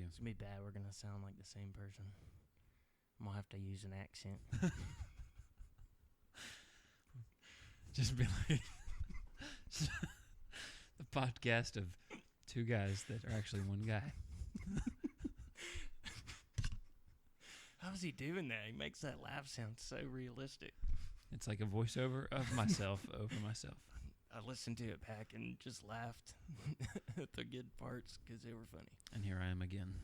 It's going to be bad. We're going to sound like the same person. I'm going to have to use an accent. Just be like the podcast of two guys that are actually one guy. How's he doing that? He makes that laugh sound so realistic. It's like a voiceover of myself over myself. I listened to it back and just laughed at the good parts because they were funny. And here I am again.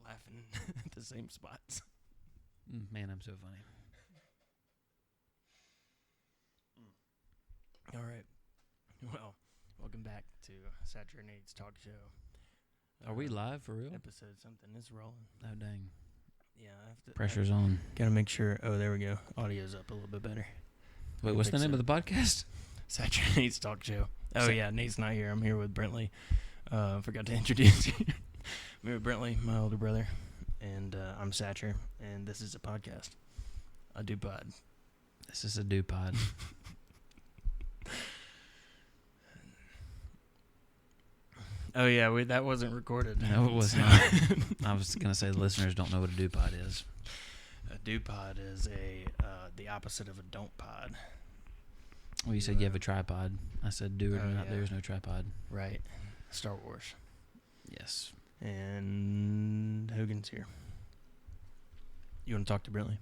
Laughing at the same spots. Man, I'm so funny. All right. Well, welcome back to Satcher Nate's talk show. Are we live for real? Episode something is rolling. Oh, dang. Yeah, I have to. Pressure's on. Gotta make sure. Oh, there we go. Audio's up a little bit better. Wait, what's the name of the podcast? Satcher Nate's talk show. Oh, yeah, Nate's not here. I'm here with Brentley. Forgot to introduce you. I'm here with Brentley, my older brother, and I'm Satcher, and this is a podcast. A do pod. This is a do pod. Oh, yeah, that wasn't recorded. No, it was not. I was going to say the listeners don't know what a do pod is. A do pod is the opposite of a don't pod. Well, you said you have a tripod. I said do it or not. Yeah. There's no tripod. Right. Star Wars. Yes. And Hogan's here. You want to talk to Brentley?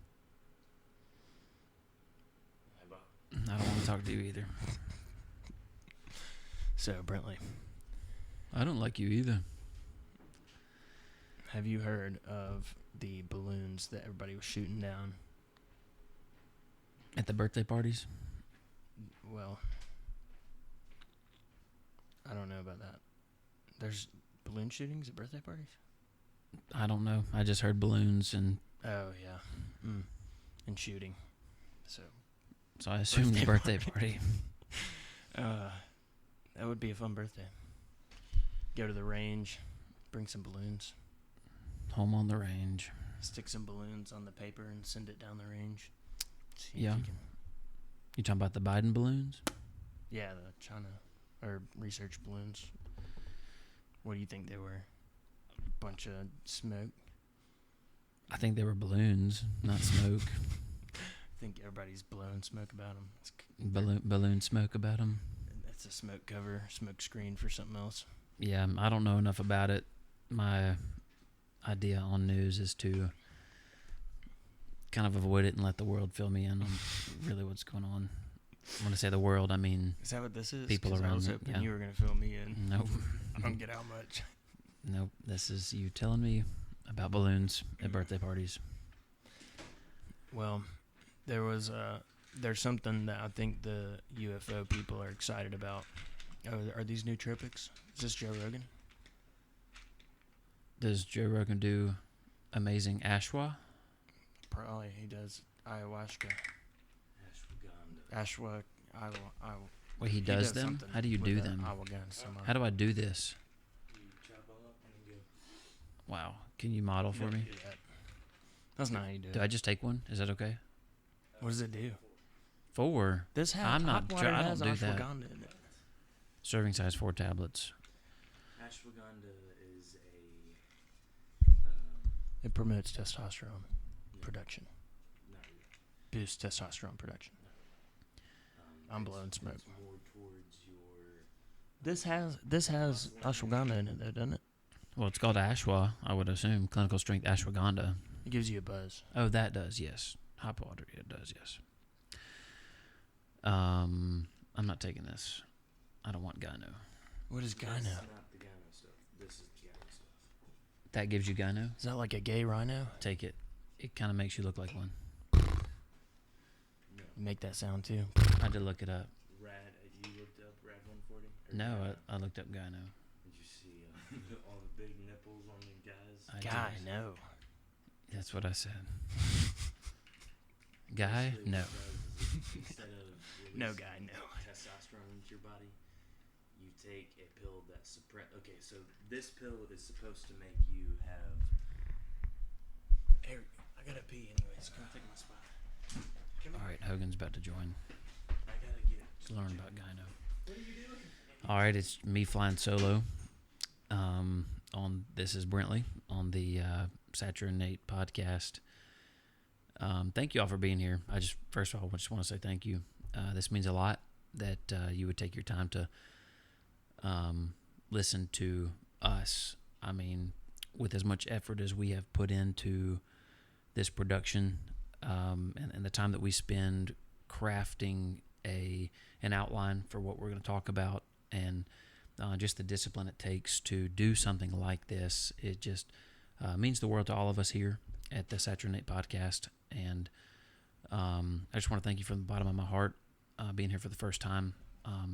I don't want to talk to you either. So, Brentley, I don't like you either. have you heard of the balloons that everybody was shooting down? At the birthday parties? Well, I don't know about that. There's balloon shootings at birthday parties? I don't know. I just heard balloons, and Oh, yeah. And shooting. So I assumed the birthday party. That would be a fun birthday. Go to the range, bring some balloons, Home on the range. stick some balloons on the paper and send it down the range. See if Yeah. you can. You talking about the Biden balloons? Yeah, the China or research balloons. What do you think they were? A bunch of smoke. I think they were balloons, not smoke. I think everybody's blowing smoke about them. Balloon smoke about them. It's a smoke cover, smoke screen for something else. Yeah, I don't know enough about it. My idea on news is to kind of avoid it and let the world fill me in on really what's going on. When I say the world, I mean Is that what this is? people 'Cause I around was me, hoping yeah. you were going to fill me in. Nope. I don't get out much. Nope. This is you telling me about balloons at birthday parties. Well, there's something that I think the UFO people are excited about. Oh, are these nootropics? Is this Joe Rogan? Does Joe Rogan do amazing ashwa? Probably he does ayahuasca. Ashwa. Wait, he does them? something How do you with do the them? ayahuasca. How do I do this? Wow. Can you model for me? That's not how you do Do it. I just take one? Is that okay? What does it do? 4. This has I'm not hot dr- water I don't has do that. ashwagandha in it. Serving size 4 tablets. Ashwagandha is It promotes testosterone production. not really. Boosts testosterone production. I'm blowing smoke. It's more towards your This has ashwagandha in it though, doesn't it? Well, it's called ashwa, I would assume. Clinical strength ashwagandha. It gives you a buzz. Oh, that does, yes. Hot water, it does, yes. I'm not taking this. I don't want gyno. What is gyno? That's not the gyno stuff. This is the gyno stuff. That gives you gyno? Is that like a gay rhino? Take it. It kind of makes you look like one. No. You make that sound too. I had to look it up. Rad. You looked up Rad 140? Or No, gyno? I looked up gyno. Did you see all the big nipples on the guys? I Guy, did. no. That's what I said. Guy? Basically No. what it does is instead of No releasing guy, no. testosterone into your body, you take a pill that suppress. Okay, so this pill is supposed to make you have. Hey, I gotta pee anyways. Come take my spot. All right, Hogan's about to join. I gotta get. Let's learn about gyno. All right, it's me flying solo. On This is Brentley. on the Satcher and Nate podcast. Thank you all for being here. First of all, I just want to say thank you. This means a lot that you would take your time to listen to us. I mean, with as much effort as we have put into this production, and the time that we spend crafting an outline for what we're going to talk about, and just the discipline it takes to do something like this, it just means the world to all of us here at the Satcher and Nate podcast. And I just want to thank you from the bottom of my heart, being here for the first time. I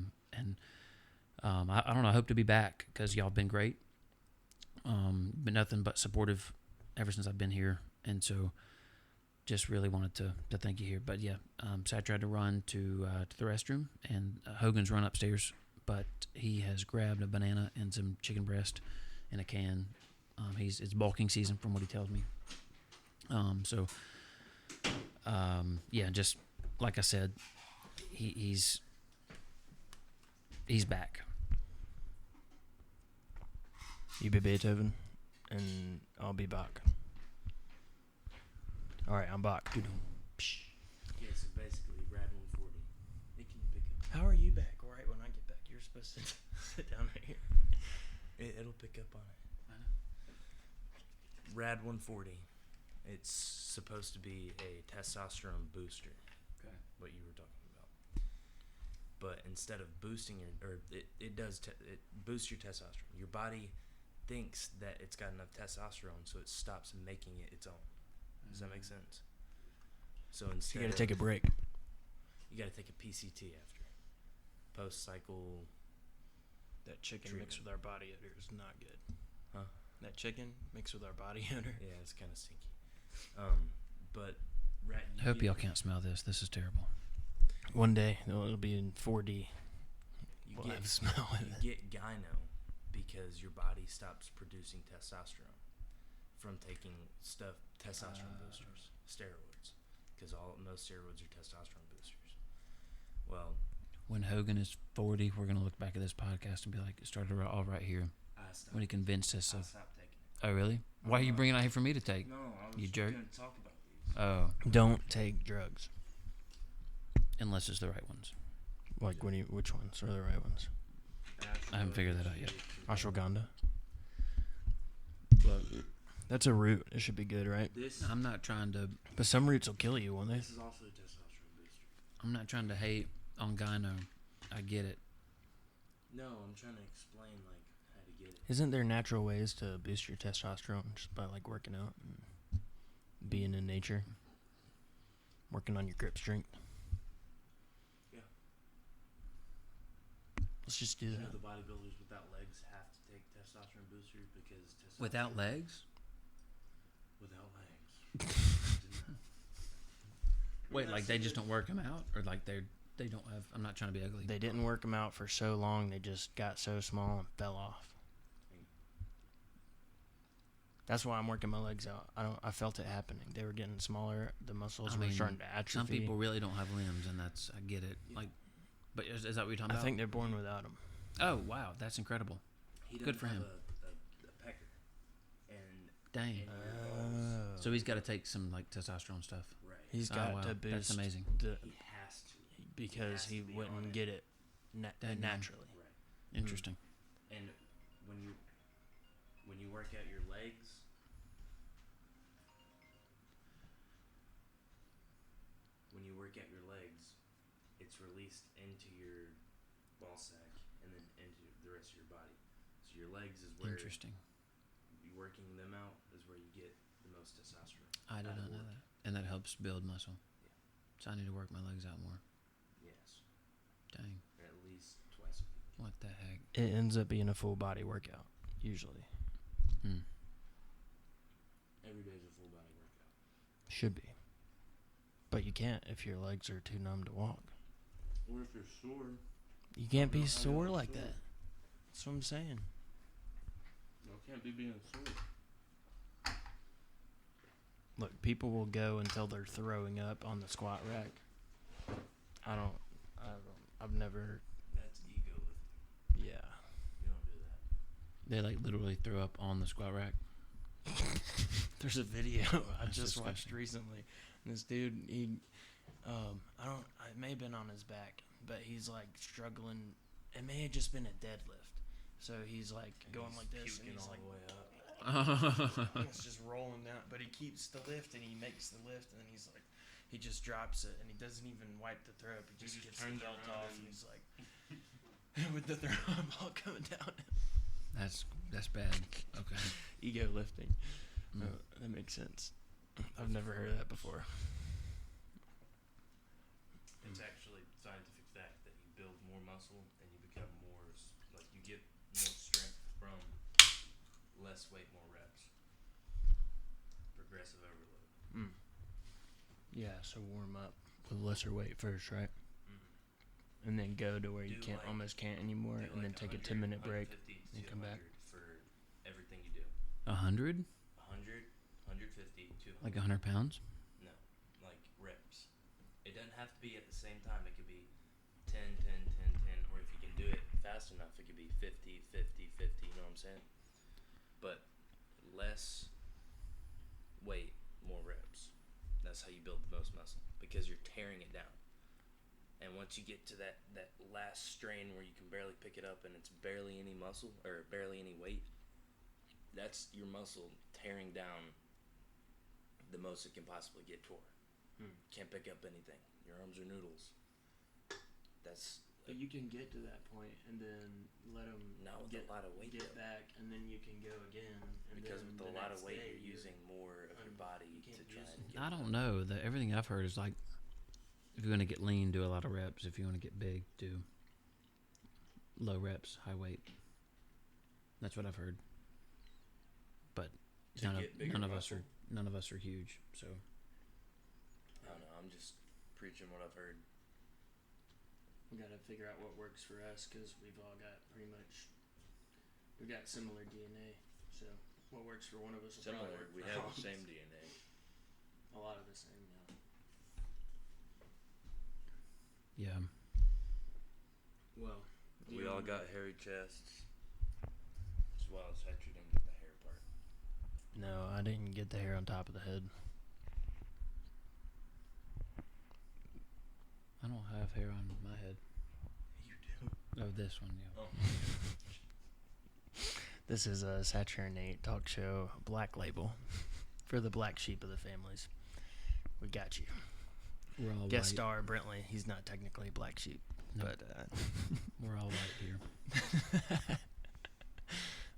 don't know, I hope to be back because y'all have been great. Been nothing but supportive ever since I've been here. And so just really wanted to thank you here. But yeah, Satcher had to run to the restroom, and Hogan's run upstairs, but he has grabbed a banana and some chicken breast in a can. It's bulking season from what he tells me. Yeah, just like I said, he's back. You be Beethoven, and I'll be Bach. All right, I'm Bach. Yeah, so basically, Rad 140. It can pick up. How are you back right when I get back? You're supposed to sit down right here. It'll pick up on it. Rad 140. It's supposed to be a testosterone booster. Okay. What you were talking about. But instead of boosting it boosts your testosterone. Your body thinks that it's got enough testosterone, so it stops making it its own. Does that make sense? So instead, You got to take a break. You got to take a PCT after post-cycle. That chicken treatment. mixed with our body odor is not good. Huh? That chicken mixed with our body odor. Yeah, it's kind of stinky. But I hope y'all can't smell this. This is terrible. One day it'll be in 4D. You We'll get have smell with it. get gyno because your body stops producing testosterone from taking testosterone boosters, steroids, because most steroids are testosterone boosters. Well, When Hogan is 40, we're going to look back at this podcast and be like, it started all right here. When he convinced us I of... stopped taking it. Oh, really? Why are you bringing it out here for me to take? No, I was You jerk. going to talk about these. Oh, Don't take drugs. unless it's the right ones. Like which ones are the right ones? I haven't figured that out yet. Ashwagandha. That's a root. It should be good, right? I'm not trying to... But some roots will kill you, won't they? This is also a testosterone booster. I'm not trying to hate on gyno. I get it. No, I'm trying to explain like how to get it. Isn't there natural ways to boost your testosterone just by like working out and being in nature? Working on your grip strength? Yeah. Let's just do You know that. the bodybuilders without legs have to take testosterone boosters because testosterone Without legs? Without legs. Wait, like they just don't work them out? Or like they don't have... I'm not trying to be ugly. They didn't work them out for so long, they just got so small and fell off. That's why I'm working my legs out. I felt it happening. They were getting smaller. The muscles were starting to atrophy. Some people really don't have limbs, and that's... I get it. Like, but is that what you're talking I about? think they're born without them. Oh, wow. That's incredible. He Good for doesn't him. have a pecker. And Dang. in your balls. So he's got to take some, like, testosterone stuff. Right. He's Oh, got wow. to boost. That's amazing. The, He has to. because has he to be on wouldn't it. get it Dang. naturally. Right. Interesting. And when you work out your legs, it's released into your ball sack and then into the rest of your body. So your legs is where Interesting. you working them out is where you get the most testosterone. I did not know that. And that helps build muscle. Yeah. So I need to work my legs out more. Yes. Dang. Or at least twice a week. What the heck? It ends up being a full body workout, usually. Every day is a full body workout. Should be. But you can't if your legs are too numb to walk. Or if you're sore. You can't be how sore you're like sore. that. That's what I'm saying. No, it can't be being sore. Look, people will go until they're throwing up on the squat rack. I've never, That's ego lifting. yeah. You don't do that. They like literally throw up on the squat rack. There's a video I That's just watched disgusting. recently. This dude, it may have been on his back, but he's like struggling. It may have just been a deadlift. So he's like going like this, and he's like, the way up. it's just rolling down. But he keeps the lift, and he makes the lift, and then he's like, he just drops it, and he doesn't even wipe the throw up. He just gets the belt off, and he's like, with the throw up all coming down. That's bad. Okay. Ego lifting. Mm. That makes sense. I've never heard of that before. It's actually a scientific fact that you build more muscle and you become more, like you get more strength from less weight, more reps. Progressive overload. Yeah, so warm up with lesser weight first, right? Mm-hmm. And then go to where you Do can't, like- almost can't anymore, Do and then like take a 100, 10-minute break. 150 and to come back. 200 for everything you do. 100? 100, 150, 200. Like 100 pounds? No, like reps. It doesn't have to be at the same time. It could be 10, 10, 10, 10, or if you can do it fast enough, it could be 50, 50, 50, you know what I'm saying? But less weight, more reps. That's how you build the most muscle, because you're tearing it down. And once you get to that last strain where you can barely pick it up and it's barely any muscle or barely any weight, that's your muscle tearing down the most it can possibly get tore. Can't pick up anything. Your arms are noodles. That's But you can get to that point and then let them not with get a lot of weight, get though. back, and then you can go again. And Because then with a the lot of next weight, day you're using more of your body you can't to try use and it. get I don't know. Everything I've heard is like, if you want to get lean, do a lot of reps. If you want to get big, do low reps, high weight. That's what I've heard. But To get bigger none of muscle? us are huge. So I don't know. I'm just preaching what I've heard. We gotta figure out what works for us, because we've all got we got similar DNA. So what works for one of us will Similar. probably work We for have all the of same us. DNA. A lot of the same. Yeah. yeah. Well, We all got hairy chests. As well as Satcher didn't get the hair part. No, I didn't get the hair on top of the head. I don't have hair on my head. You do. Oh, this one, yeah. Oh. This is a Satcher and Nate talk show, Black Label, for the black sheep of the families. We got you. We're all Guest white. star Brentley. He's not technically black sheep, No. but We're all white here.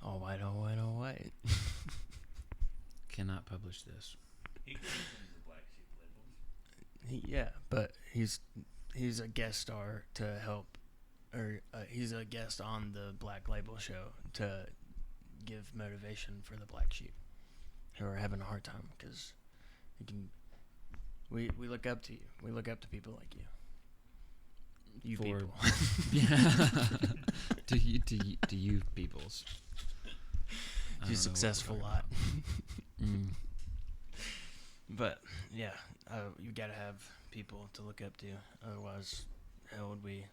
all white, all white, all white. Cannot publish this. He could use the black sheep labels. Yeah, but he's a guest star to help, or he's a guest on the Black Label show to give motivation for the black sheep who are having a hard time, because we look up to you. We look up to people like you. You For- people. Yeah. to you peoples. I don't know You what we're successful talking lot. about. But yeah, you gotta have people to look up to. Otherwise, how would we'd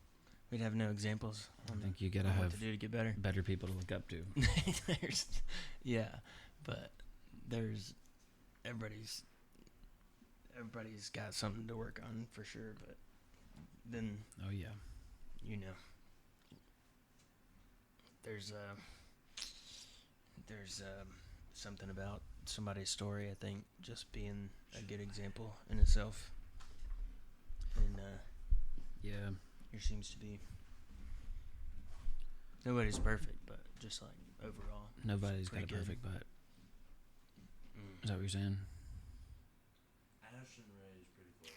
have no examples. I think you gotta on what have to do to get better. better people to look up to. There's everybody's got something to work on for sure. But then Oh yeah. there's something about somebody's story, I think, just being a good example in itself. And Yeah. there seems to be nobody's perfect, but just like overall, Nobody's got a Pretty good. perfect butt. Is that what you're saying? Addison Ray is pretty close.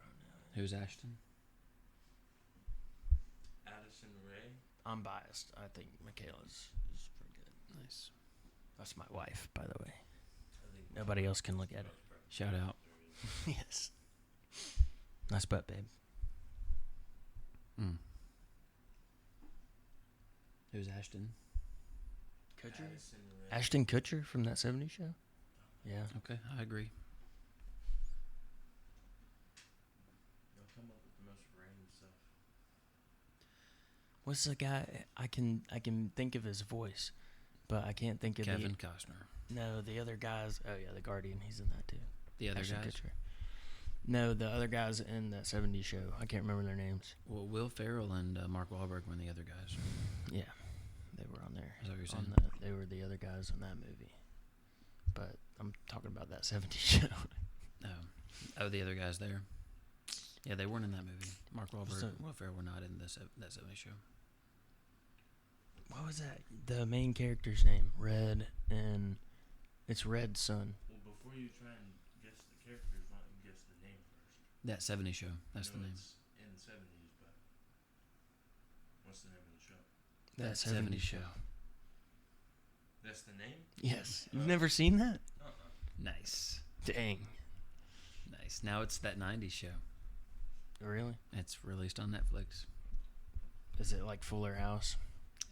I don't know. Who's Ashton? Addison Ray? I'm biased. I think Michaela's is pretty good. Nice. That's my wife, by the way. I think Nobody else can look at it. Shout out. Yes. Nice butt, babe. Mm. Who's Ashton? Kutcher? Addison Ray. Ashton Kutcher from that 70s show? Yeah. Okay, I agree. Y'all come up with the most random stuff. What's the guy? I can think of his voice. but I can't think of Kevin Costner. No, the other guys. Oh yeah, the Guardian. He's in that too. The other Ashton guys. Kutcher. No, the other guys in that '70s show. I can't remember their names. Well, Will Ferrell and Mark Wahlberg were the other guys. Yeah, they were on there. Is that what you're saying? They were the other guys in that movie. But I'm talking about that '70s show. Oh, the other guys there. Yeah, they weren't in that movie. Mark Wahlberg, So- Will Ferrell were not in that '70s show. What was that? The main character's name, Red, and it's Red's son. Well, before you try and guess the characters, why don't you guess the name first? That '70s show. That's the name. It's in the 70s, but what's the name of the show? That That 70s show. That's the name? Yes. You've never seen that? Nice. Dang. Nice. Now it's that '90s show. Really? It's released on Netflix. Is it like Fuller House?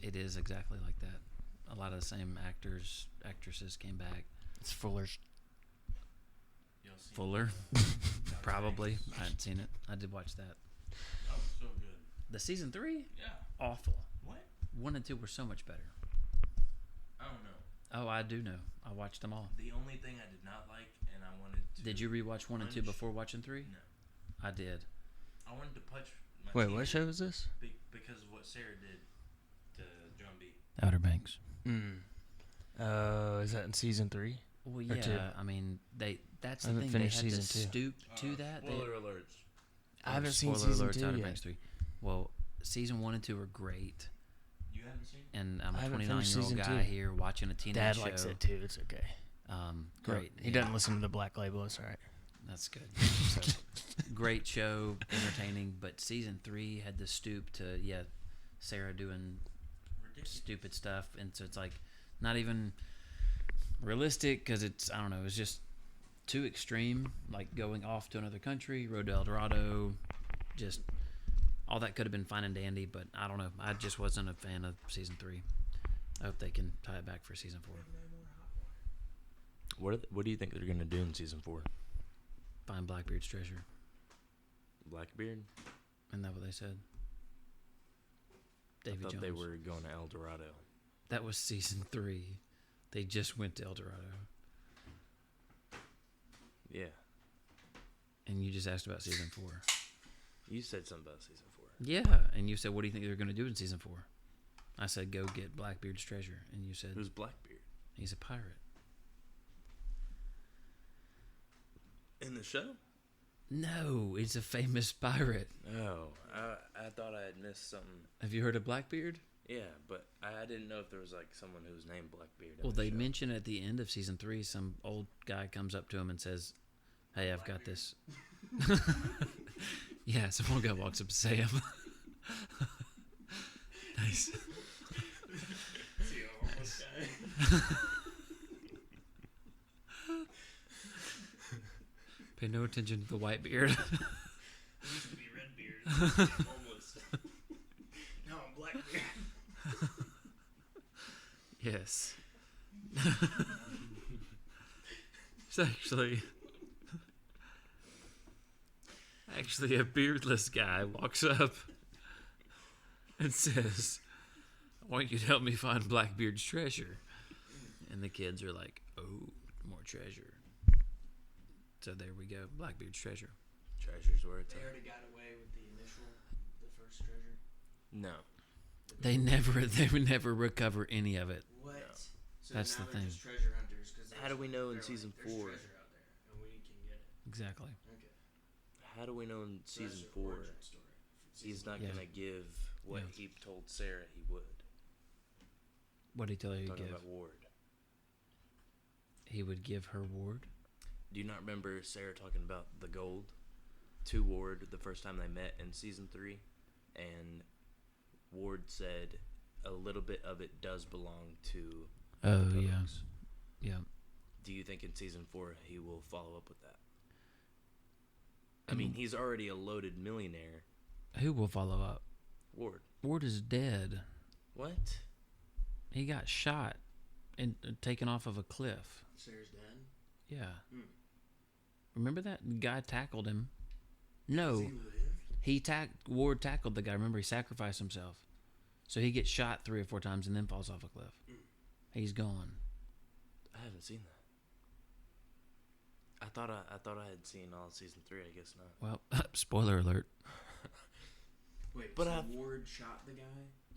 It is exactly like that. A lot of the same actors, actresses came back. It's Fuller's. You'll see. Fuller, probably. I hadn't seen it. I did watch that. Oh, so good. The season 3, Yeah. awful. What? 1 and 2 were so much better. I don't know. Oh, I do know. I watched them all. The only thing I did not like, and I wanted to. Did you rewatch 1 and 2 punch- before watching 3? No. I did. I wanted to punch my Wait, TV what show is this? because of what Sarah did to John B. Outer Banks. Is that in season 3? Well, Or 2? yeah. I mean, that's I the haven't thing. They finished had to season 2. stoop to that. They- alerts. I haven't seen spoiler season alerts, 2 Outer yet. Banks 3. Well, season 1 and 2 are great. You haven't seen? And I'm I a haven't 29-year-old finished guy season 2. here watching a teenage Dad show. likes it too. It's okay. Great. He doesn't listen to the Black Label. It's all right. That's good. So, great show, entertaining. But season 3 had to stoop to Sarah doing Ridiculous. stupid stuff, and so it's like not even realistic because I don't know, it's just too extreme. Like going off to another country, Road to El Dorado, just all that could have been fine and dandy. But I don't know. I just wasn't a fan of season 3. I hope they can tie it back for season 4. What do you think they're gonna do in season 4? Find Blackbeard's treasure. Blackbeard? Isn't that what they said? Davy I thought Jones. they were going to El Dorado. That was season 3. They just went to El Dorado. Yeah. And you just asked about season 4. You said something about season 4. Yeah, and you said, what do you think they're going to do in season 4? I said, go get Blackbeard's treasure. And you said, Who's Blackbeard? he's a pirate. In the show? No, he's a famous pirate. Oh, I thought I had missed something. Have you heard of Blackbeard? Yeah, but I didn't know if there was like someone who was named Blackbeard. Well, they mention at the end of season 3, some old guy comes up to him and says, hey, I've got this. Yeah, some old guy walks up to Sam. Nice. Pay no attention to the white beard. It used to be Redbeard. Almost. No, I'm Blackbeard. Yes. It's actually a beardless guy walks up and says, I want you to help me find Blackbeard's treasure. And the kids are like, oh, more treasure. So there we go, Blackbeard's treasure. Treasure's where it's They at. already got away with the initial, the first treasure. No. They would never recover any of it. What? So That's now the they're thing. just treasure hunters. How do we know in season there's 4? treasure out there, and we can get it. Exactly. Okay. How do we know in So that's season their 4 origin story. he's not Yeah. gonna give what Yeah. he told Sarah he would? What did he tell you to Talking give? about Ward. He would give her Ward? Do you not remember Sarah talking about the gold to Ward the first time they met in season 3? And Ward said a little bit of it does belong to Oh, the yeah. Pogues. Yeah. Do you think in season 4 he will follow up with that? I mean, he's already a loaded millionaire. Who will follow up? Ward. Ward is dead. What? He got shot and taken off of a cliff. Sarah's dad? Yeah. Hmm. Remember that guy tackled him? No, Does he live? Ward tackled the guy. Remember, he sacrificed himself, so he gets shot 3 or 4 times and then falls off a cliff. He's gone. I haven't seen that. I thought I had seen all of season 3. I guess not. Well, spoiler alert. Wait, But so Ward shot the guy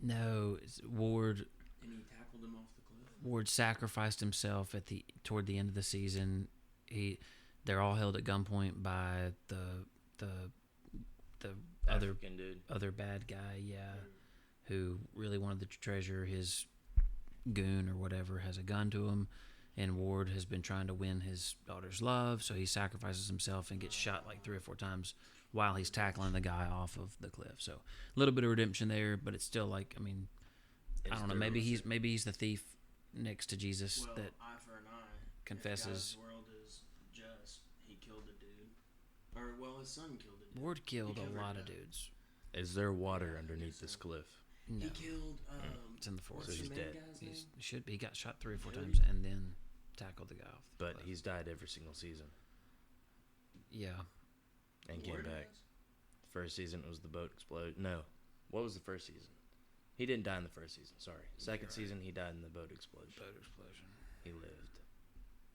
No, Ward. and he tackled him off the cliff? Ward sacrificed himself toward the end of the season. They're all held at gunpoint by the African dude. other bad guy, who really wanted the treasure. His goon or whatever has a gun to him, and Ward has been trying to win his daughter's love, so he sacrifices himself and gets shot like 3 or 4 times while he's tackling the guy off of the cliff. So a little bit of redemption there, but it's still like, I mean, I don't know. Maybe he's the thief next to Jesus that eye for an eye. confesses. If God's world is just. He killed a dude, or his son killed a dude. Ward killed He a lot covered of that. dudes. Is there water underneath this cliff? No, He killed. it's in the forest. So What's he's the main dead. guy's name? He got shot 3 or 4 Really? times and then tackled the guy off. The But cliff. he's died every single season Yeah. and came Ward back. has? First season was the boat explode. No, what was the first season? He didn't die in the first season. Sorry, second season he died in the boat explosion. Boat explosion. He lived.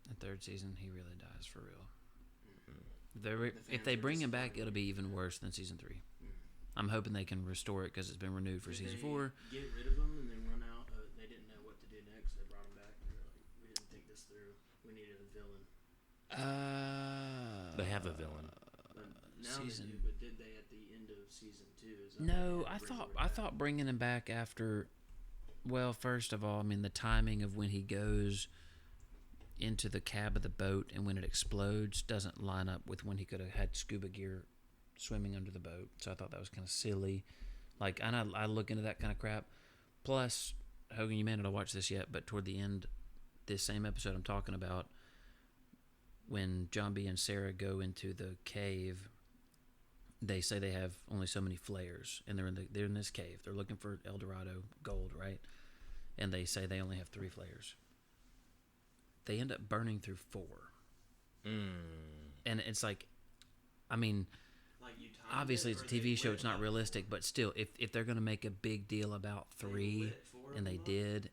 The 3rd season, he really dies for real. Mm. If they bring him back, it'll be even worse than season 3. I'm hoping they can restore it because it's been renewed for Did season they 4. Get rid of him and then run out. They didn't know what to do next. They brought him back and they're like, "We didn't think this through. We needed a villain." They have a villain. But now season. they do. But did they at the end of season 2? Is that No, when I they thought bring Ward I thought back? bringing him back after. Well, first of all, I mean the timing of when he goes into the cab of the boat and when it explodes doesn't line up with when he could have had scuba gear swimming under the boat. So I thought that was kind of silly. Like, and I look into that kind of crap. Plus, Hogan, you may not have watched this yet, but toward the end, this same episode I'm talking about, when John B. and Sarah go into the cave, they say they have only so many flares, and they're in this cave. They're looking for El Dorado gold, right? And they say they only have 3 flares. They end up burning through 4, and it's like, I mean, Like you timed obviously it, it's a or they TV show; lit it's not up realistic. But still, if they're gonna make a big deal about 3, lit 4 of and they them up? did,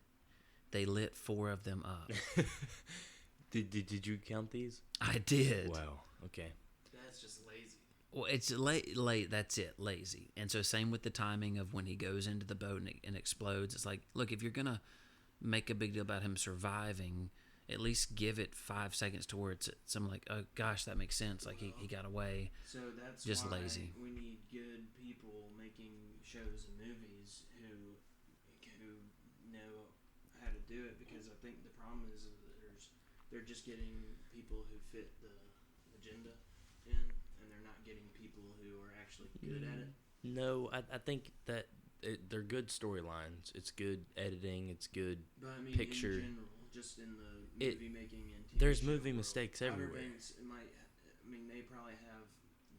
they lit 4 of them up. Did you count these? I did. Wow. Okay. That's just lazy. Well, it's late. That's it, lazy. And so same with the timing of when he goes into the boat and explodes. It's like, look, if you're gonna make a big deal about him surviving, at least give it 5 seconds to where it's some like, oh gosh, that makes sense. Like he got away. So that's Just why lazy. we need good people making shows and movies who know how to do it, because I think the problem is that they're just getting people who fit the agenda in, and they're not getting people who are actually good at it. No, I think that they're good storylines. It's good editing. It's good. But I mean, Picture. in general, just in the movie making and TV There's show movie world, mistakes Outer everywhere. Banks, they probably have.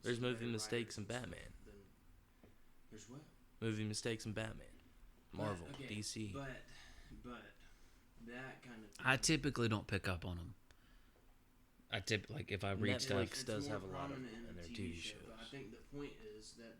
There's some movie better mistakes in writers and Batman. stuff than- There's what? Movie mistakes in Batman, Marvel, But, okay, DC. But that kind of thing. I typically don't pick up on them. Like if I read Netflix stuff. does more have a lot of prominent in a their TV TV show, But I shows. think the point is that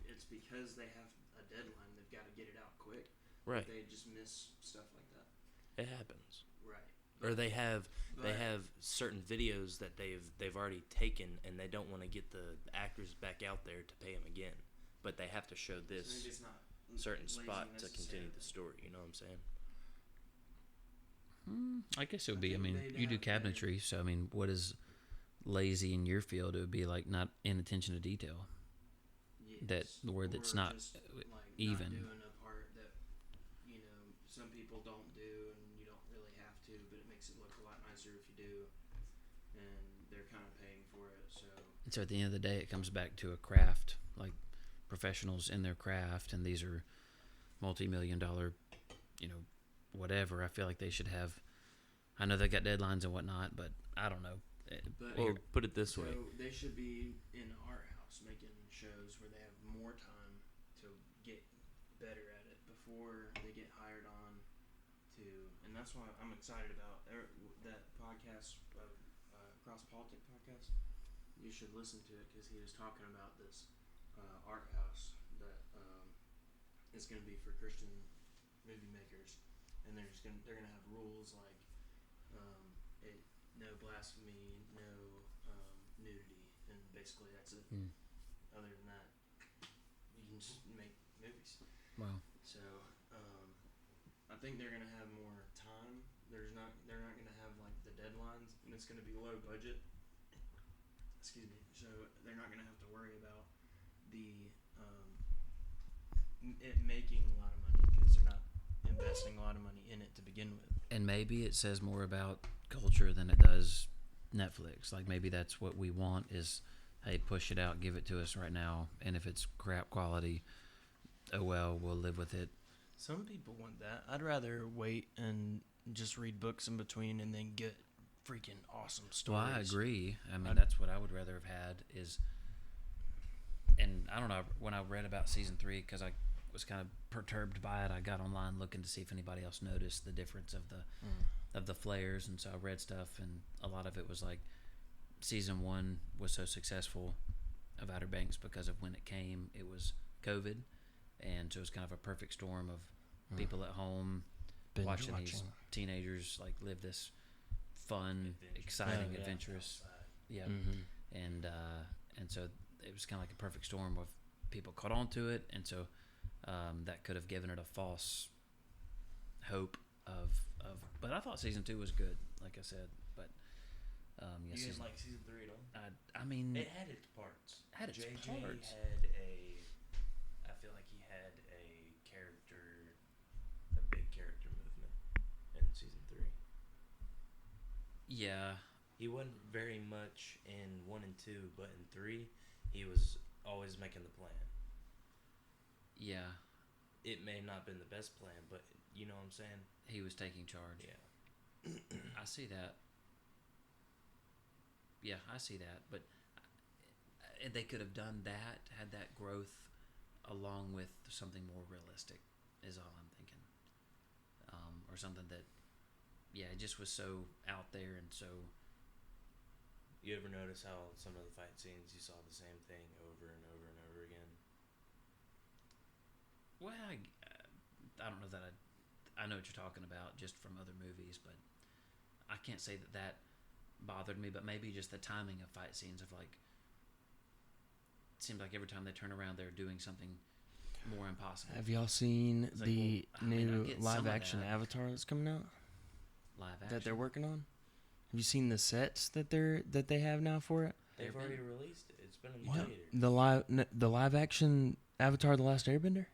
it's because they have a deadline. They've got to get it out quick. Right. They just miss stuff like that. It happens. Right. Or they have But- certain videos that they've already taken, and they don't want to get the actors back out there to pay them again, but they have to show So this maybe it's not certain lazy spot to continue necessarily. the story. You know what I'm saying? I guess it would I be. I think mean, they'd you do have better- cabinetry, so I mean, what is lazy in your field? It would be like not inattention to detail. That Yes. where that's Or not just, like, even. Not doing a part that some people don't do, and you don't really have to, but it makes it look a lot nicer if you do, and they're kind of paying for it. So And so at the end of the day, it comes back to a craft, like professionals in their craft, and these are multi-million-dollar, whatever. I feel like they should have. I know they got deadlines and whatnot, but I don't know. But Well, put it this so way. they should be in an art house making shows where they have more time to get better at it before they get hired on to, and that's why I'm excited about that podcast, Cross Politic podcast. You should listen to it because he was talking about this art house that is going to be for Christian movie makers, and they're gonna have rules like no blasphemy, no nudity, and basically that's it. Other than that, you can just make movies. Wow. So I think they're gonna have more time. They're not gonna have like the deadlines, and it's gonna be low budget. Excuse me. So they're not gonna have to worry about it making a lot of money because they're not investing a lot of money in it to begin with. And maybe it says more about culture than it does Netflix. Like maybe that's what we want is, hey, push it out, give it to us right now, and if it's crap quality, oh well, we'll live with it. Some people want that. I'd rather wait and just read books in between and then get freaking awesome stories. Well, I agree. I mean, that's what I would rather have had is, and I don't know, when I read about season 3, because I was kind of perturbed by it, I got online looking to see if anybody else noticed the difference of the flares, and so I read stuff, and a lot of it was like season 1 was so successful of Outer Banks because of when it came, it was COVID, and so it was kind of a perfect storm of people at home watching these teenagers like live this fun, exciting, adventurous, and so it was kind of like a perfect storm of people caught on to it, and so that could have given it a false hope of. But I thought season 2 was good, like I said. But you guys like season 3 at all? I mean, it had its parts. JJ parts. had I feel like he had a big character movement in season 3. Yeah. He wasn't very much in 1 and 2, but in 3, he was always making the plan. Yeah. It may not have been the best plan, but you know what I'm saying? He was taking charge. Yeah. I see that. Yeah, I see that. But they could have done that, had that growth along with something more realistic, is all I'm thinking. Or something that, it just was so out there and so... You ever notice how some of the fight scenes you saw the same thing over and over and over again? Well, I don't know that I know what you're talking about just from other movies, but I can't say that bothered me, but maybe just the timing of fight scenes of like, it seems like every time they turn around they're doing something more impossible. Have y'all seen the new live action that. Avatar that's coming out? Live action? That they're working on? Have you seen the sets that they have now for it? They've already released it. It's been in the theater. The live action Avatar: The Last Airbender?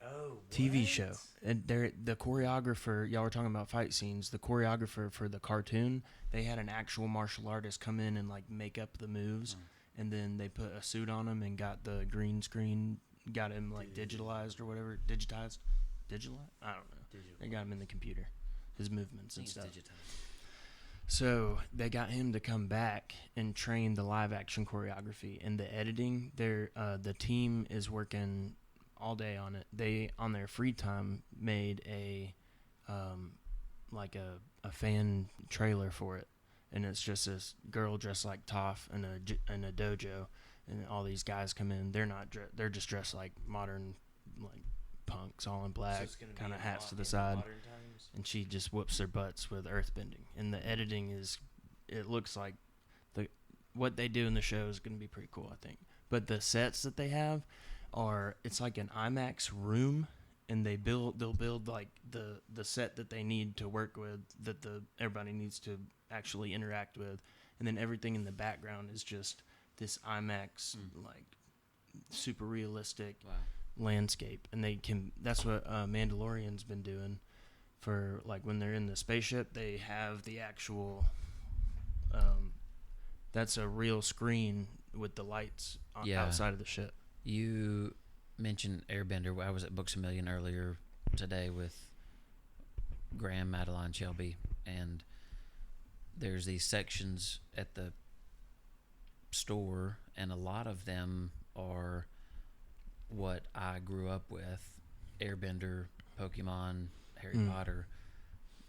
Oh, what? TV show. And the choreographer, y'all were talking about fight scenes, the choreographer for the cartoon, they had an actual martial artist come in and like make up the moves, and then they put a suit on him and got the green screen, got him like digitalized or whatever, digitized? I don't know. They got him in the computer, his movements and stuff. So they got him to come back and train the live action choreography and the editing. The team is working all day on it. They, on their free time, made a fan trailer for it, and it's just this girl dressed like Toph in a dojo, and all these guys come in. They're just dressed like modern like punks, all in black, kind of hats to the side, and she just whoops their butts with earthbending. And the editing it looks like what they do in the show is going to be pretty cool, I think. But the sets that they have it's like an IMAX room, and they'll build like the set that they need to work with, that everybody needs to actually interact with, and then everything in the background is just this IMAX like super realistic landscape. And that's what Mandalorian's been doing for, like, when they're in the spaceship, they have the actual that's a real screen with the lights outside of the ship. You mentioned Airbender. I was at Books A Million earlier today with Graham, Madeline, Shelby, and there's these sections at the store, and a lot of them are what I grew up with: Airbender, Pokemon, Harry Potter.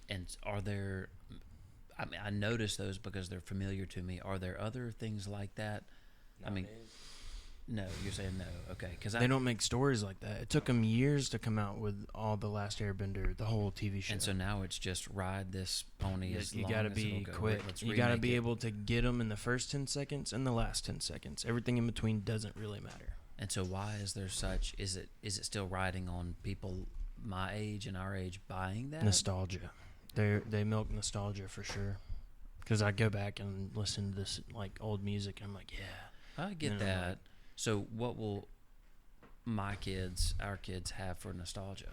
And are there... I mean, I notice those because they're familiar to me. Are there other things like that? Nowadays? No, you're saying no. Okay, because They don't make stories like that. It took them years to come out with all the Last Airbender, the whole TV show. And so now it's just ride this pony as you long gotta as be it'll go. quick. Let's You gotta remake be it. able to get them in the first 10 seconds and the last 10 seconds. Everything in between doesn't really matter. And so why is there such? Is it still riding on people my age and our age buying that? Nostalgia. They milk nostalgia for sure. Because I go back and listen to this like old music, and I'm like, yeah. I get No, no, no. that. So what will our kids have for nostalgia?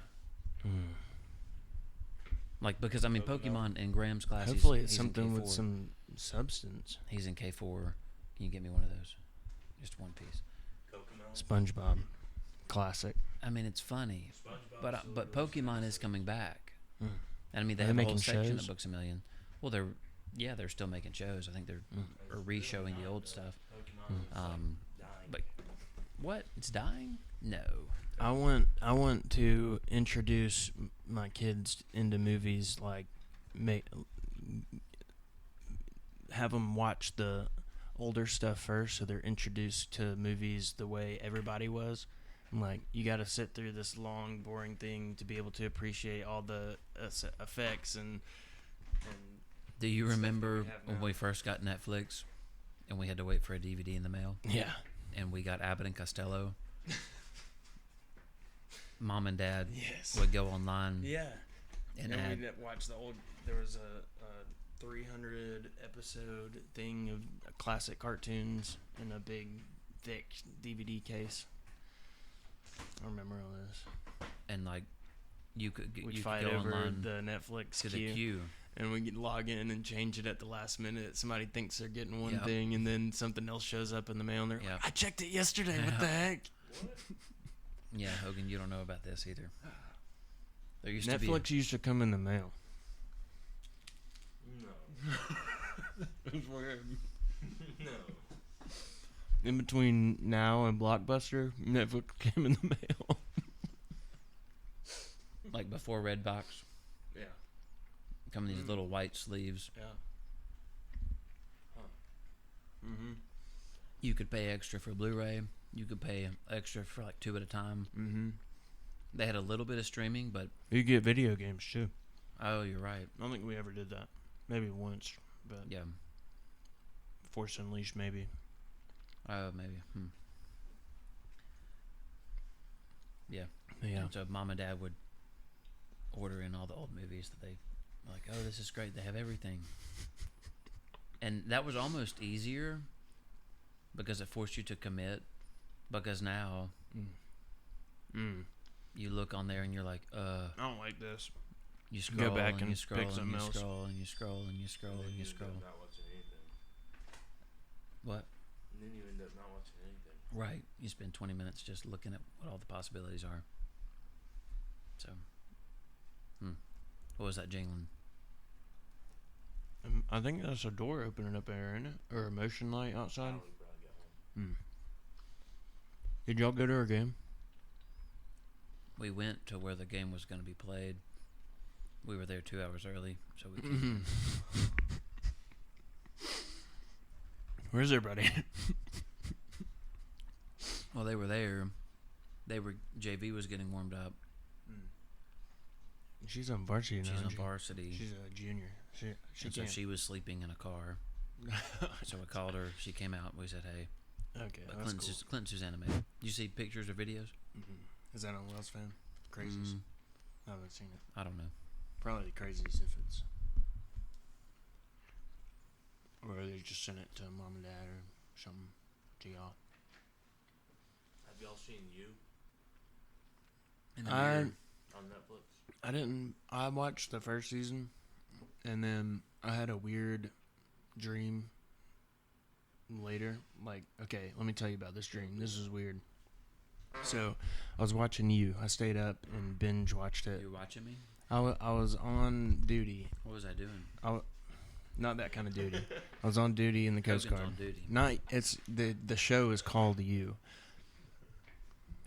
Like, because I mean, Pokemon in Graham's class. Hopefully, it's he's in something with K4. some substance. He's in K4. Can you get me one of those? Just one piece. SpongeBob, classic. I mean, it's funny, but Pokemon is coming back. Mm. And I mean, they Are have they a whole making section shows? at Books a Million. Well, they're still making shows. I think they're re-showing the old stuff. But what? It's dying? No. I want to introduce my kids into movies, like have them watch the older stuff first, so they're introduced to movies the way everybody was. I'm like, you got to sit through this long, boring thing to be able to appreciate all the effects and. Do you stuff that remember we have when now. we first got Netflix and we had to wait for a DVD in the mail? Yeah. And we got Abbott and Costello. Mom and Dad Yes. would go online Yeah. and And add. we watched the old. There was a 300 episode thing of classic cartoons in a big, thick DVD case. I remember all this. And like you could We'd you fight could go over online the Netflix to queue, the queue. and we could log in and change it at the last minute. Somebody thinks they're getting one Yep. thing, and then something else shows up in the mail, and they're Yep. like, "I checked it yesterday. What the heck?" Yeah, Hogan, you don't know about this either. There used Netflix used to come in the mail. No. It's weird. No. In between now and Blockbuster, Netflix came in the mail. to be like before Redbox, Yeah. come in these little white sleeves. Yeah. Mm-hmm. You could pay extra for Blu-ray. You could pay extra for like 2 at a time. Mm-hmm. They had a little bit of streaming, but You get video games too. oh, you're right. I don't think we ever did that. Maybe once, but Yeah. Force Unleashed maybe. Oh, maybe. Yeah. Yeah. And so Mom and Dad would order in all the old movies that they were like, oh, this is great. They have everything. And that was almost easier because it forced you to commit. Because now you look on there and you're like, I don't like this. you scroll back and and you scroll pick and something you else. scroll and you scroll and you scroll and you scroll. Not watching anything. What? And then you end up not watching anything. Right. You spend 20 minutes just looking at what all the possibilities are. So, what was that jingling? I think that's a door opening up there, isn't it? Or a motion light outside. Probably got home. Did y'all go to our game? We went to where the game was going to be played. We were there 2 hours early, so we could. Where's everybody? Well, they were there. JV was getting warmed up. She's on varsity now. She's on isn't she? varsity. She's a junior. She And so can't. she was sleeping in a car. So I called her. She came out. We said, hey. Okay, But that's Clinton's, cool. Clinton's animated. You see pictures or videos? Is that on Wells Fan? Crazies. Mm, I haven't seen it. I don't know. Probably the crazies if it's. Or they just sent it to mom and dad or something to y'all. Have y'all seen You In the I mirror. on Netflix? I didn't. I watched the first season, and then I had a weird dream later. Like, okay, let me tell you about this dream. This is weird. So, I was watching You. I stayed up and binge watched it. You're watching me? I was on duty. What was I doing? Not that kind of duty. I was on duty in the Coast Hogan's Guard. on duty. Not. It's the show is called You.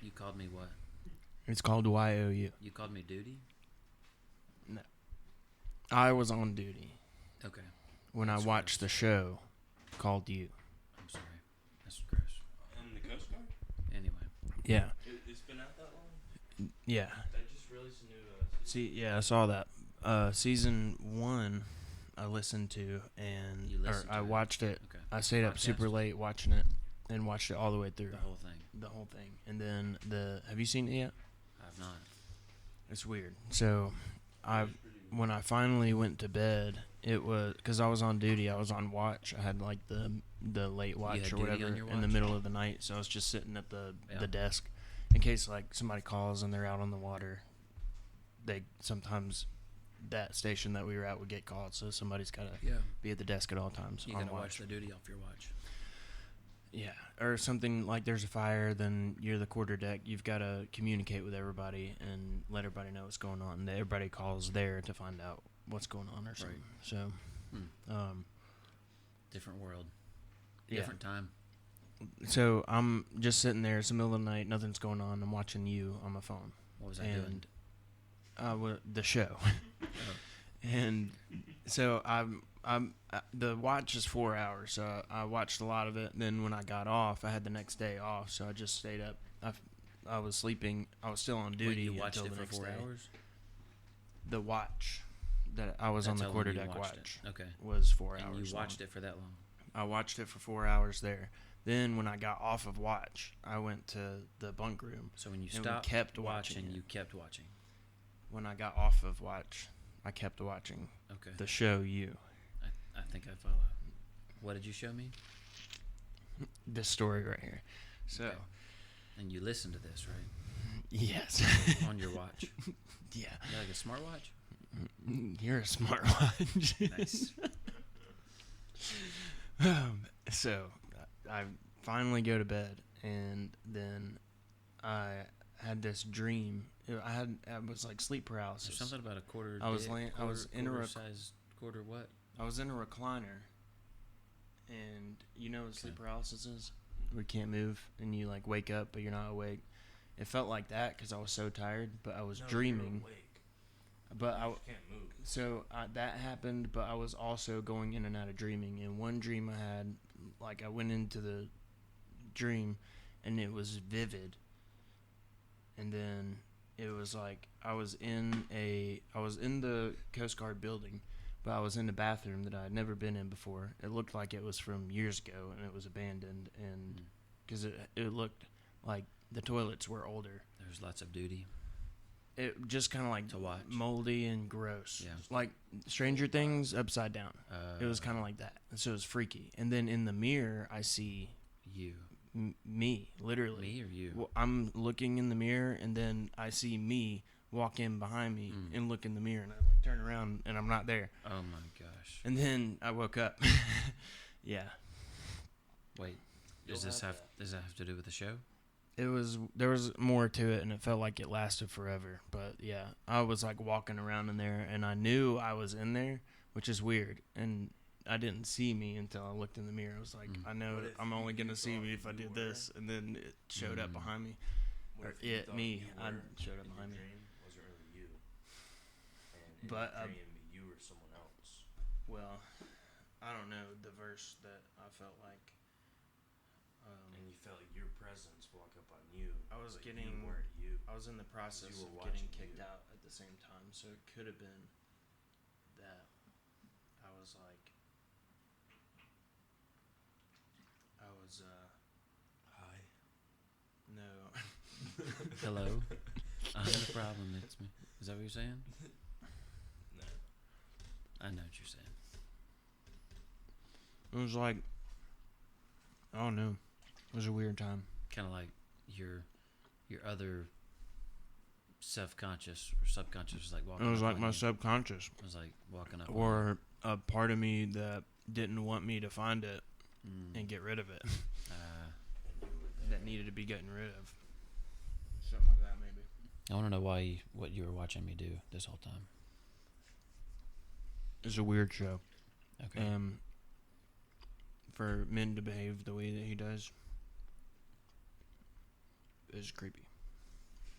You called me what? It's called YOU. You called me duty? I was on duty Okay. when That's I watched gross. the show called You. I'm sorry. That's gross. In the Coast Guard? Yeah. It's been out that long? Yeah. They just released a new See, yeah, I saw that. Season 1 I listened to, and You listened I to it? watched it. Okay. I stayed up Podcast? super late watching it and watched it all the way through. The whole thing. The whole thing. And then have you seen it yet? I've not. It's weird. So, when I finally went to bed, it was because I was on duty. I was on watch. I had like the late watch had or duty whatever on your in the watch? middle of the night. So I was just sitting at the Yeah. desk in case like somebody calls and they're out on the water. They sometimes that station that we were at would get called, so somebody's got to Yeah. be at the desk at all times. You on gotta watch watch. the duty off your watch. Yeah, or something like there's a fire, then you're the quarterdeck. You've got to communicate with everybody and let everybody know what's going on. And everybody calls there to find out what's going on or something. So, Different world. yeah. Different time. So I'm just sitting there. It's the middle of the night. Nothing's going on. I'm watching you on my phone. What was I doing? And the show. And so the watch is 4 hours, so I watched a lot of it. And then when I got off, I had the next day off, so I just stayed up. I was sleeping. I was still on duty. Wait, you watched until it the for next 4 day. hours? The watch that I was That's on how the long you quarterdeck watched watch it. Okay. was 4 And hours. you watched it for that long? I watched it for 4 hours there. Then when I got off of watch, I went to the bunk room. So when you And we stopped kept watching, watching it. you kept watching. When I got off of watch, I kept watching Okay. the show you. I think I follow. What did you show me? This story right here. So, Okay. And you listened to this, right? yes. On your watch. Yeah. You like a smartwatch? You're a smartwatch. Nice. So, I finally go to bed, and then I had this dream. I was like sleep paralysis. There's something about a quarter. I was dick, laying- I was quarter, in a quarter rec- size quarter what? I was in a recliner, and you know what sleep paralysis is? Where you can't move, and you like wake up, but you're not awake. It felt like that because I was so tired, but I was dreaming. You're awake. But You just can't move. So that happened, but I was also going in and out of dreaming. And one dream I had, like I went into the dream, and it was vivid. And then it was like I was in the Coast Guard building, but I was in the bathroom that I had never been in before. It looked like it was from years ago, and it was abandoned, and because it looked like the toilets were older. There's lots of duty. It just kind of like To watch. moldy and gross. Yeah. Like Stranger Things upside down. It was kind of like that. So it was freaky. And then in the mirror, I see You. me, literally. Me or you? Well, I'm looking in the mirror, and then I see me walk in behind me and look in the mirror, and I like turn around, and I'm not there. Oh my gosh. And then I woke up. Yeah. Wait. Does that have to do with the show? There was more to it, and it felt like it lasted forever. But yeah, I was like walking around in there, and I knew I was in there, which is weird. And I didn't see me until I looked in the mirror. I was like, I know What if I'm only you gonna see thought me if I you did were? this, and then it showed up behind me, or me. I showed up behind me. Dream wasn't really you. And in But, the dream, you were someone else. Well, I don't know the verse that I felt like. And you felt your presence walk up on you. I was but getting. You weren't you. I was in the process You were of getting watching kicked you. out at the same time, so it could have been that I was like, Hi. no, Hello. I'm the problem. It's me. Is that what you're saying? No. I know what you're saying. it was like, I don't know, it was a weird time. Kind of like your other self-conscious or subconscious was like walking. It was up like on my you. subconscious, It was like walking up. on or a part of me that didn't want me to find it you. and get rid of it, And you were that needed to be getting rid of. Something like that, maybe. I want to know what you were watching me do this whole time. It's a weird show. Okay. For men to behave the way that he does is creepy.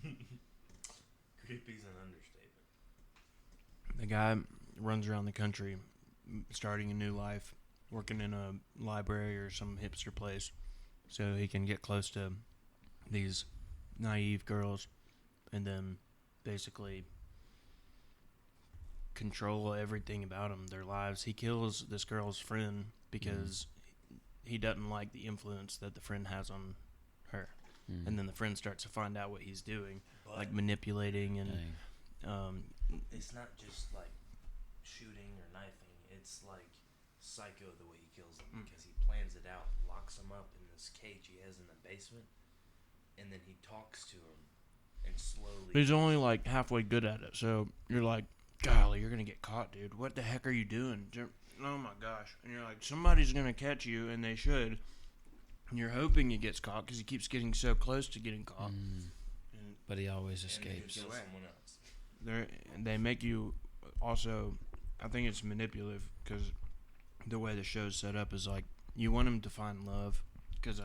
Creepy's an understatement. The guy runs around the country, starting a new life, working in a library or some hipster place, so he can get close to these naive girls, and then basically control everything about them, their lives. He kills this girl's friend because he doesn't like the influence that the friend has on her. And then the friend starts to find out what he's doing, But like manipulating and it's not just like shooting or knifing. It's like psycho the way he kills them because he plans it out, locks them up in this cage he has in the basement, and then he talks to him and slowly. he's only like halfway good at it. So you're like, golly, you're gonna get caught, dude. What the heck are you doing? Oh my gosh! And you're like, somebody's gonna catch you, and they should. And you're hoping he gets caught because he keeps getting so close to getting caught. But he always and then he escapes. kills someone else. They make you also. I think it's manipulative because the way the show's set up is like you want him to find love because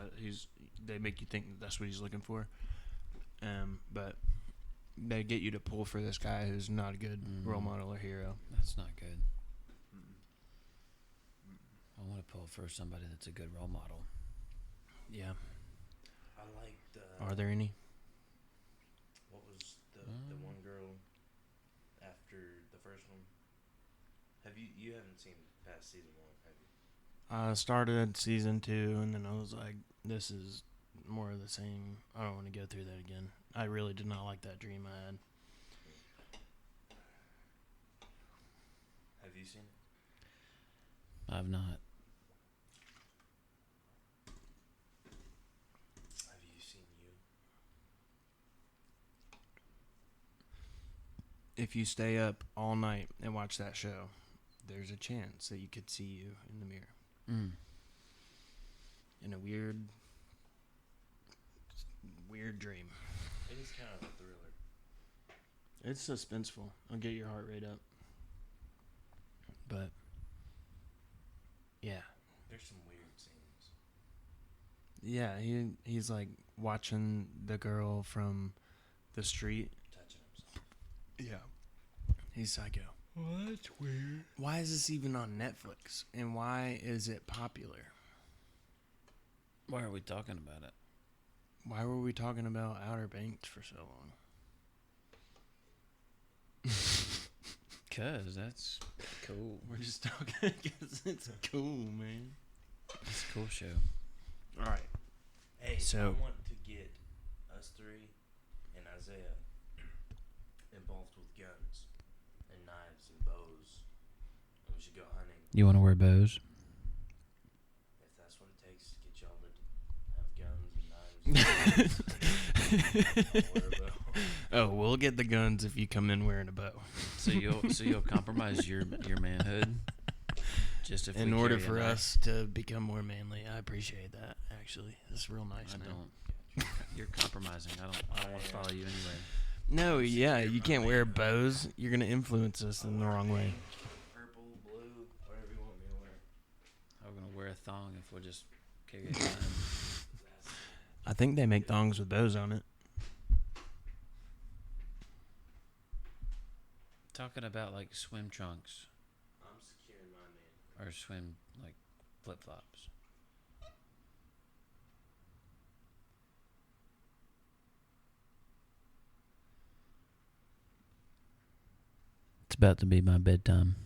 they make you think that that's what he's looking for. But they get you to pull for this guy who's not a good role model or hero. That's not good. I want to pull for somebody that's a good role model. Yeah. I liked. Are there any? What was the one girl after the first one? Have you haven't seen past season 1, have you? I started season 2 and then I was like, this is more of the same. I don't want to go through that again. I really did not like that dream I had. Have you seen it? I've not. Have you seen you? If you stay up all night and watch that show, there's a chance that you could see you in the mirror. In a weird dream. It is kind of a thriller. It's suspenseful. It'll get your heart rate up. But, yeah. There's some weird scenes. Yeah, he's like watching the girl from the street. Touching himself. Yeah. He's psycho. Well, that's weird. Why is this even on Netflix? And why is it popular? Why are we talking about it? Why were we talking about Outer Banks for so long? Because that's cool. We're just talking because it's cool, man. It's a cool show. All right. Hey, So- I want to get us three and Isaiah involved with guns and knives and bows. And we should go hunting You want to wear bows? if that's what it takes to get y'all to have guns and knives. Or a bow. Oh, we'll get the guns if you come in wearing a bow. So you'll compromise your manhood just if In we order carry a for knife? us to become more manly. I appreciate that, actually. That's real nice, I man. don't. You're compromising. I don't want to follow you anyway. No, yeah, you can't wear bows. You're going to influence us in the wrong way. Purple, blue, whatever you want me to wear. I'm gonna wear a thong if we'll just carry a knife. I think they make thongs with bows on it. Talking about like swim trunks I'm securing my man. or swim like flip flops. It's about to be my bedtime.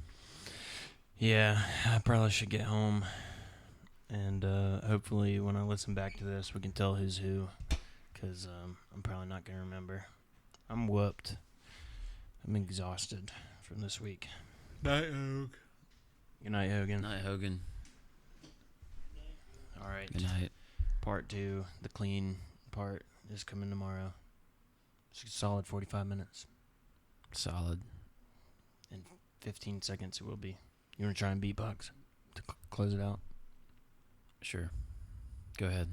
Yeah, I probably should get home. And hopefully when I listen back to this, we can tell who's who. Because I'm probably not going to remember. I'm whooped. I'm exhausted from this week. Night, Hogan. Good night, Hogan. Night, Hogan. All right. Good night. Part 2, the clean part, is coming tomorrow. It's a solid 45 minutes. Solid. In 15 seconds it will be. You want to try and beatbox to close it out? Sure. Go ahead.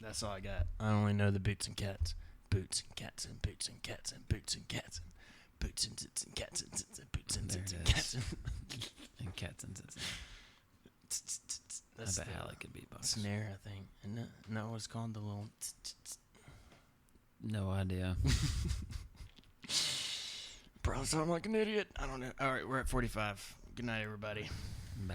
That's all I got. I only know the boots and cats. Boots and cats and boots and cats and boots and cats and boots and tits and cats and tits and boots and There tits it and is. cats and And cats and tits. I That's bet the Hallie could beatbox. snare, I think. And that was called the little. No idea. probably sound like an idiot. I don't know. All right, we're at 45. Good night, everybody. Bye.